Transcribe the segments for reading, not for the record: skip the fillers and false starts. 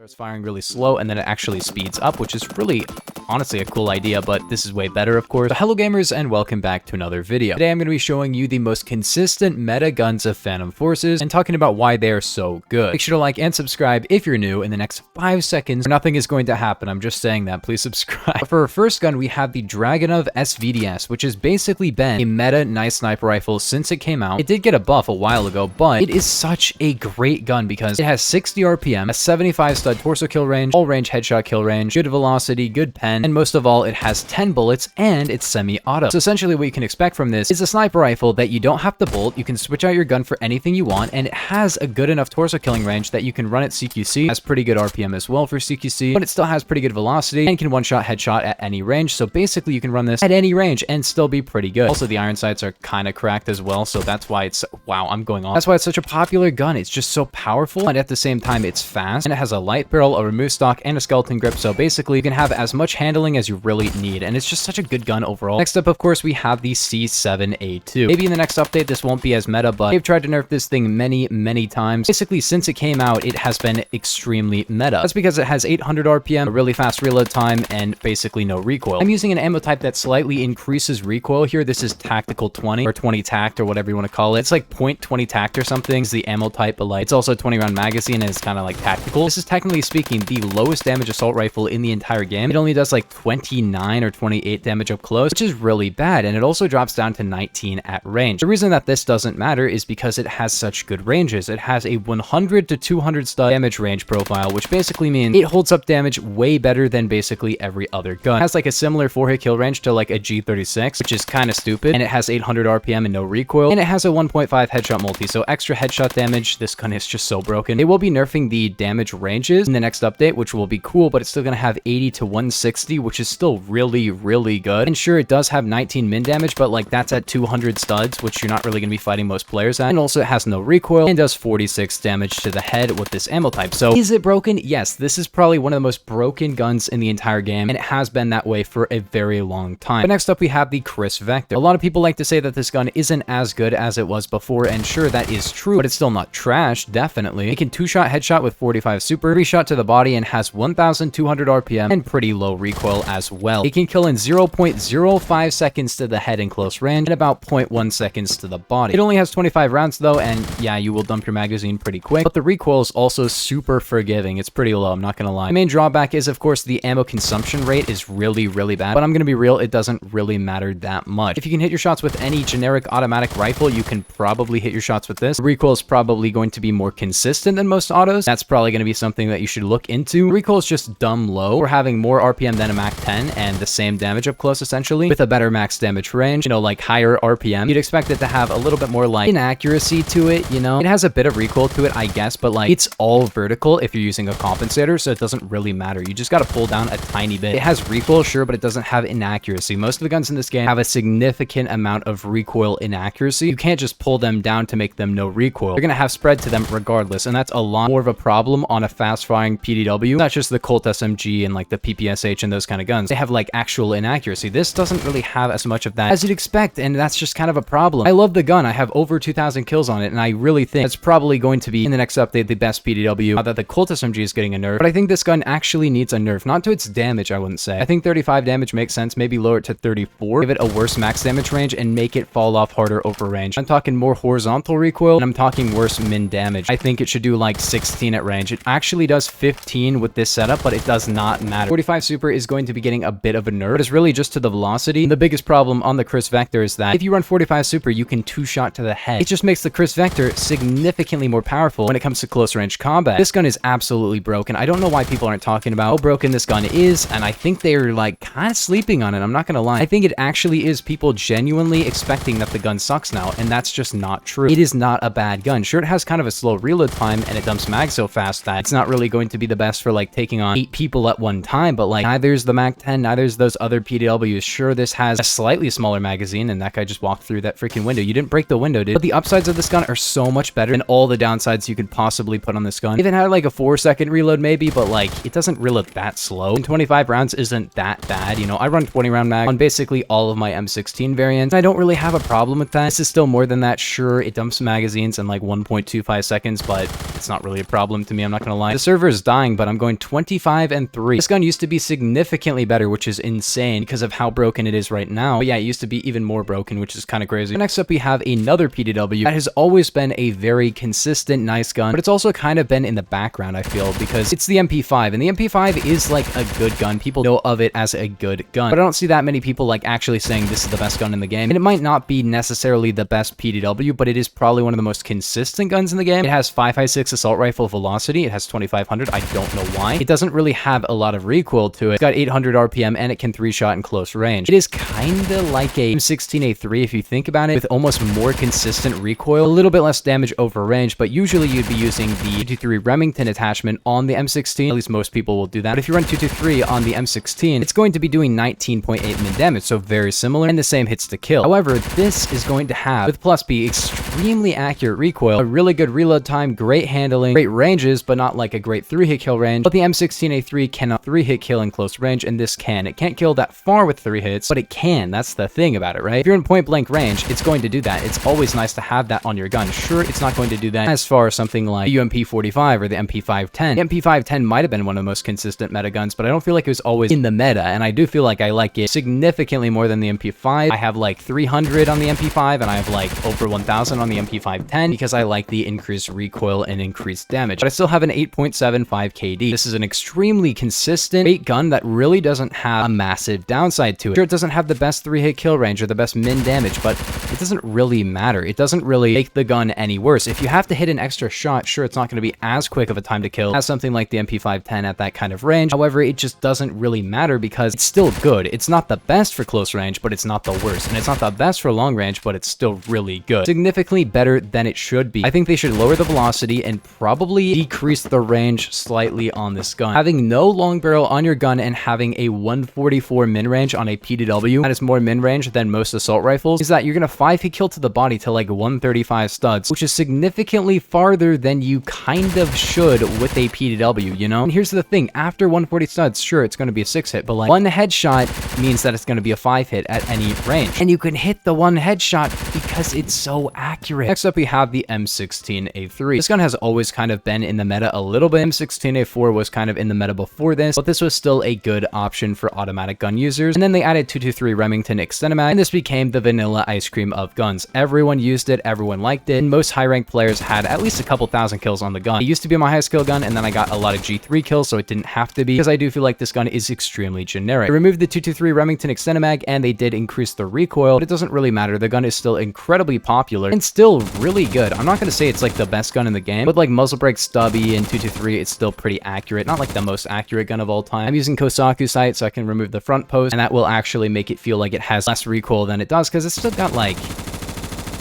starts firing really slow and then it actually speeds up, which is really honestly a cool idea, but this is way better, of course. So hello gamers, and welcome back to another video. Today I'm going to be showing you the most consistent meta guns of Phantom Forces and talking about why they are so good. Make sure to like and subscribe if you're new. In the next 5 seconds, nothing is going to happen. I'm just saying that. Please subscribe. But for our first gun, we have the Dragunov SVDS, which has basically been a meta nice sniper rifle since it came out. It did get a buff a while ago, but it is such a great gun because it has 60 RPM, a 75 stud torso kill range, all range headshot kill range, good velocity, good pen, and most of all, it has 10 bullets and it's semi-auto. So essentially what you can expect from this is a sniper rifle that you don't have to bolt, you can switch out your gun for anything you want, and it has a good enough torso killing range that you can run at CQC. It has pretty good RPM as well for CQC, but it still has pretty good velocity and can one-shot headshot at any range. So basically you can run this at any range and still be pretty good. Also, the iron sights are kind of cracked as well, so that's why it's, wow, I'm going on. That's why it's such a popular gun. It's just so powerful, and at the same time, it's fast, and it has a light barrel, a remove stock, and a skeleton grip. So basically you can have as much handling as you really need, and it's just such a good gun overall. Next up, of course, we have the C7A2. Maybe in the next update this won't be as meta, but they've tried to nerf this thing many times. Basically, since it came out, it has been extremely meta. That's because it has 800 RPM, a really fast reload time, and basically no recoil. I'm using an ammo type that slightly increases recoil here. This is tactical 20 or 20 tact or whatever you want to call it. It's like .20 tact or something is the ammo type, but like it's also a 20 round magazine and it's kind of like tactical. This is technically speaking the lowest damage assault rifle in the entire game. It only does like 29 or 28 damage up close, which is really bad, and it also drops down to 19 at range. The reason that this doesn't matter is because it has such good ranges. It has a 100 to 200 stud damage range profile, which basically means it holds up damage way better than basically every other gun. It has like a similar 4-hit kill range to like a G36, which is kind of stupid, and it has 800 RPM and no recoil, and it has a 1.5 headshot multi, so extra headshot damage. This gun is just so broken. They will be nerfing the damage ranges in the next update, which will be cool, but it's still going to have 80 to 160, which is still really good. And sure, it does have 19 min damage, but like that's at 200 studs, which you're not really going to be fighting most players at. And also it has no recoil and does 46 damage to the head with this ammo type. So is it broken? Yes, this is probably one of the most broken guns in the entire game, and it has been that way for a very long time. But next up, we have the Chris Vector. A lot of people like to say that this gun isn't as good as it was before, and sure, that is true, but it's still not trash, definitely. It can 2-shot headshot with 45 super, 3-shot to the body, and has 1,200 RPM and pretty low recoil as well. It can kill in 0.05 seconds to the head in close range and about 0.1 seconds to the body. It only has 25 rounds though, and yeah, you will dump your magazine pretty quick, but the recoil is also super forgiving. It's pretty low, I'm not gonna lie. The main drawback is, of course, the ammo consumption rate is really bad, but I'm gonna be real, it doesn't really matter that much. If you can hit your shots with any generic automatic rifle, you can probably hit your shots with this. The recoil is probably going to be more consistent than most autos. That's probably going to be something that you should look into. Recoil is just dumb low. We're having more RPM than a Mac 10 and the same damage up close, essentially, with a better max damage range, you know, like higher RPM. You'd expect it to have a little bit more like inaccuracy to it, you know? It has a bit of recoil to it, I guess, but like it's all vertical if you're using a compensator, so it doesn't really matter. You just got to pull down a tiny bit. It has recoil, sure, but it doesn't have inaccuracy. Most of the guns in this game have a significant amount of recoil inaccuracy. You can't just pull them down to make them no recoil. You're going to have spread to them regardless, and that's a lot more of a problem on a fast-firing PDW. Not just the Colt SMG and like the PPSH and those kind of guns. They have like actual inaccuracy. This doesn't really have as much of that as you'd expect, and that's just kind of a problem. I love the gun. I have over 2,000 kills on it, and I really think it's probably going to be, in the next update, the best PDW. Now that the Colt SMG is getting a nerf, but I think this gun actually needs a nerf. Not to its damage, I wouldn't say. I think 35 damage makes sense. Maybe lower it to 34. Give it a worse max damage range and make it fall off harder over range. I'm talking more horizontal recoil, and I'm talking worse min damage. I think it should do like 16 at range. It actually does 15 with this setup, but it does not matter. 45 super is going to be getting a bit of a nerf, but it's really just to the velocity. And the biggest problem on the Chris Vector is that if you run 45 super, you can 2-shot to the head. It just makes the Chris Vector significantly more powerful when it comes to close range combat. This gun is absolutely broken. I don't know why people aren't talking about how broken this gun is, and I think they're like kind of sleeping on it. I'm not gonna lie. I think it actually is people genuinely expecting that the gun sucks now, and that's just not true. It is not a bad gun. Sure, it has kind of a slow reload time, and it dumps mag so fast that it's not really going to be the best for like taking on 8 people at one time, but like neither neither is the MAC-10, neither is those other PDWs. Sure, this has a slightly smaller magazine, and that guy just walked through that freaking window. You didn't break the window, dude. But the upsides of this gun are so much better than all the downsides you could possibly put on this gun. Even had like a 4-second reload maybe, but like it doesn't reload that slow. And 25 rounds isn't that bad. You know, I run 20 round mag on basically all of my M16 variants. I don't really have a problem with that. This is still more than that. Sure, it dumps magazines in like 1.25 seconds, but it's not really a problem to me. I'm not gonna lie. The server is dying, but I'm going 25 and 3. This gun used to be significantly better, which is insane because of how broken it is right now. But yeah, it used to be even more broken, which is kind of crazy. Next up, we have another PDW that has always been a very consistent, nice gun, but it's also kind of been in the background, I feel, because it's the MP5, and the MP5 is like a good gun. People know of it as a good gun, but I don't see that many people like actually saying this is the best gun in the game. And it might not be necessarily the best PDW, but it is probably one of the most consistent guns in the game. It has 5.56 assault rifle velocity. It has 2500. I don't know why. It doesn't really have a lot of recoil to it. It's got 800 RPM, and it can 3-shot in close range. It is kind of like a M16A3 if you think about it, with almost more consistent recoil, a little bit less damage over range, but usually you'd be using the 223 Remington attachment on the M16. At least most people will do that. But if you run 223 on the M16, it's going to be doing 19.8 min damage, so very similar, and the same hits to kill. However, this is going to have, with Plus B, extremely accurate recoil, a really good reload time, great handling, great ranges, but not like a great 3-hit kill range. But the M16A3 cannot 3-hit kill in close range, and this can. It can't kill that far with 3 hits, but it can. That's the thing about it, right? If you're in point blank range, it's going to do that. It's always nice to have that on your gun. Sure, it's not going to do that as far as something like the UMP45 or the MP510. The MP510 might have been one of the most consistent meta guns, but I don't feel like it was always in the meta, and I do feel like I like it significantly more than the MP5. I have like 300 on the MP5, and I have like over 1000 on the MP510 because I like the increased recoil and increased damage. But I still have an 8.75 KD. This is an extremely consistent great gun that really doesn't have a massive downside to it. Sure, it doesn't have the best 3-hit kill range or the best min damage, but it doesn't really matter. It doesn't really make the gun any worse. If you have to hit an extra shot, sure, it's not going to be as quick of a time to kill as something like the MP510 at that kind of range. However, it just doesn't really matter because it's still good. It's not the best for close range, but it's not the worst. And it's not the best for long range, but it's still really good. Significantly better than it should be. I think they should lower the velocity and probably decrease the range slightly on this gun. Having no long barrel on your gun and having a 144 min range on a PDW that is more min range than most assault rifles is that you're gonna 5-hit kill to the body to like 135 studs, which is significantly farther than you kind of should with a PDW, you know? And here's the thing, after 140 studs, sure, it's gonna be a 6-hit, but like one headshot means that it's gonna be a 5-hit at any range. And you can hit the one headshot because it's so accurate. Next up, we have the M16A3. This gun has always kind of been in the meta a little bit. M16A4 was kind of in the meta before this, but this was still a good option for automatic gun users. And then they added 223 Remington extended mag, and this became the vanilla ice cream of guns. Everyone used it, everyone liked it, and most high-ranked players had at least a couple thousand kills on the gun. It used to be my high skill gun, and then I got a lot of G3 kills, so it didn't have to be, because I do feel like this gun is extremely generic. They removed the 223 Remington extended mag, and they did increase the recoil, but it doesn't really matter. The gun is still incredibly popular and still really good. I'm not going to say it's like the best gun in the game, but like muzzle brake, stubby, and 223, it's still pretty accurate. Not like the most accurate gun of all time. I'm using Kosaku sight, so I can remove the front post, and that will actually make it feel like it has less recoil than it does, because it's still got like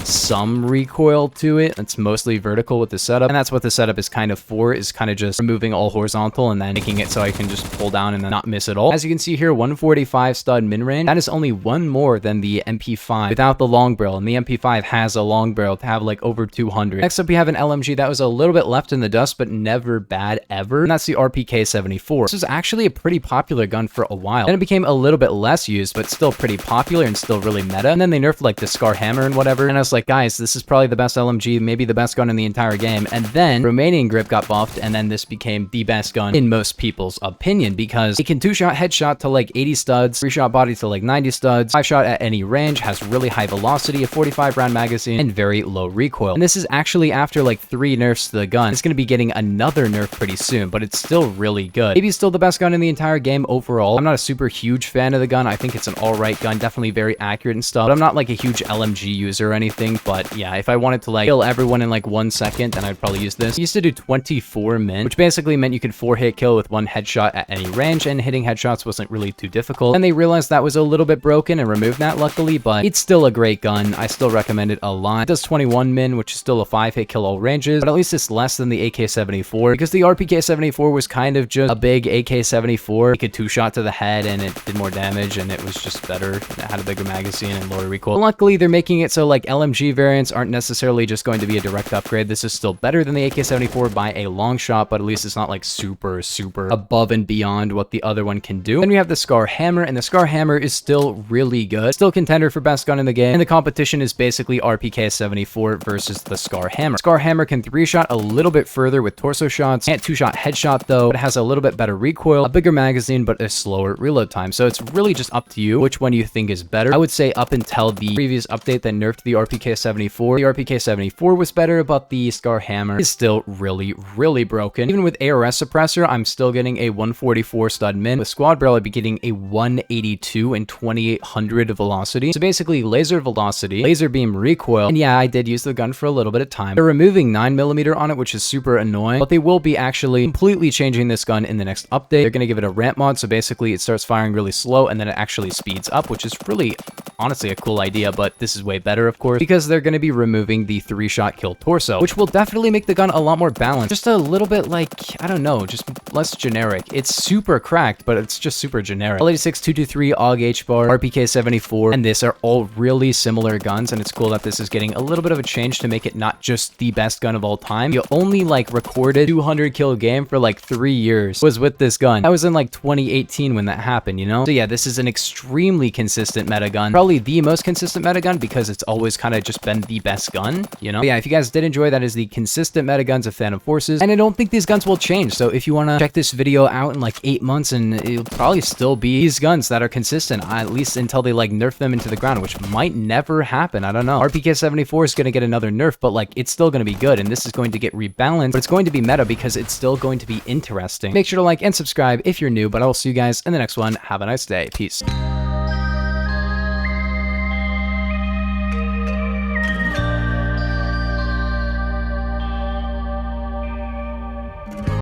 some recoil to it. It's mostly vertical with the setup, and that's what the setup is kind of for, is kind of just removing all horizontal and then making it so I can just pull down and then not miss at all. As you can see here, 145 stud min range. That is only one more than the MP5 without the long barrel, and the MP5 has a long barrel to have like over 200. Next up, we have an LMG that was a little bit left in the dust, but never bad ever, and that's the RPK-74. This was actually a pretty popular gun for a while, then it became a little bit less used, but still pretty popular and still really meta, and then they nerfed like the Scar Hammer and whatever, and I was like, guys, this is probably the best LMG, maybe the best gun in the entire game. And then Romanian grip got buffed, and then this became the best gun in most people's opinion, because it can 2-shot headshot to like 80 studs, 3-shot body to like 90 studs, 5-shot at any range, has really high velocity, a 45 round magazine, and very low recoil. And this is actually after like 3 nerfs to the gun. It's going to be getting another nerf pretty soon, but it's still really good. Maybe still the best gun in the entire game overall. I'm not a super huge fan of the gun. I think it's an alright gun, definitely very accurate and stuff, but I'm not like a huge LMG user or anything. anything, but yeah, if I wanted to like kill everyone in like 1 second, then I'd probably use this. I used to do 24 min, which basically meant you could 4-hit kill with 1 headshot at any range, and hitting headshots wasn't really too difficult. And they realized that was a little bit broken and removed that, luckily, but it's still a great gun. I still recommend it a lot. It does 21 min, which is still a 5-hit kill all ranges, but at least it's less than the AK-74, because the RPK-74 was kind of just a big AK-74. It could 2-shot to the head and it did more damage, and it was just better. It had a bigger magazine and lower recoil. But luckily, they're making it so like LMG variants aren't necessarily just going to be a direct upgrade. This is still better than the AK-74 by a long shot, but at least it's not like super above and beyond what the other one can do. Then we have the Scar Hammer, and the Scar Hammer is still really good. Still contender for best gun in the game, and the competition is basically RPK-74 versus the Scar Hammer. Scar Hammer can 3-shot a little bit further with torso shots. Can't 2-shot headshot though. It has a little bit better recoil, a bigger magazine, but a slower reload time. So it's really just up to you which one you think is better. I would say up until the previous update that nerfed the RPK-74, the RPK-74 was better, but the Scar Hammer is still really broken. Even with ARS suppressor, I'm still getting a 144 stud min. With squad barrel, I'd be getting a 182 and 2800 velocity. So basically laser velocity, laser beam recoil, and yeah, I did use the gun for a little bit of time. They're removing 9mm on it, which is super annoying, but they will be actually completely changing this gun in the next update. They're going to give it a ramp mod, so basically it starts firing really slow and then it actually speeds up, which is really honestly a cool idea, but this is way better, of course, because they're going to be removing the 3-shot kill torso, which will definitely make the gun a lot more balanced. Just a little bit like, I don't know, just less generic. It's super cracked, but it's just super generic. L86, 223, AUG H-bar, RPK-74, and this are all really similar guns, and it's cool that this is getting a little bit of a change to make it not just the best gun of all time. You only like recorded 200 kill game for like 3 years was with this gun. That was in like 2018 when that happened, you know? So yeah, this is an extremely consistent meta gun. Probably the most consistent meta gun because it's always kind of just been the best gun, you know? But yeah, if you guys did enjoy, that is the consistent meta guns of Phantom Forces, and I don't think these guns will change. So if you want to check this video out in like 8 months, and it'll probably still be these guns that are consistent, at least until they like nerf them into the ground, which might never happen. I don't know. RPK-74 is going to get another nerf, but like it's still going to be good, and this is going to get rebalanced, but it's going to be meta because it's still going to be interesting. Make sure to like and subscribe if you're new, but I'll see you guys in the next one. Have a nice day. Peace.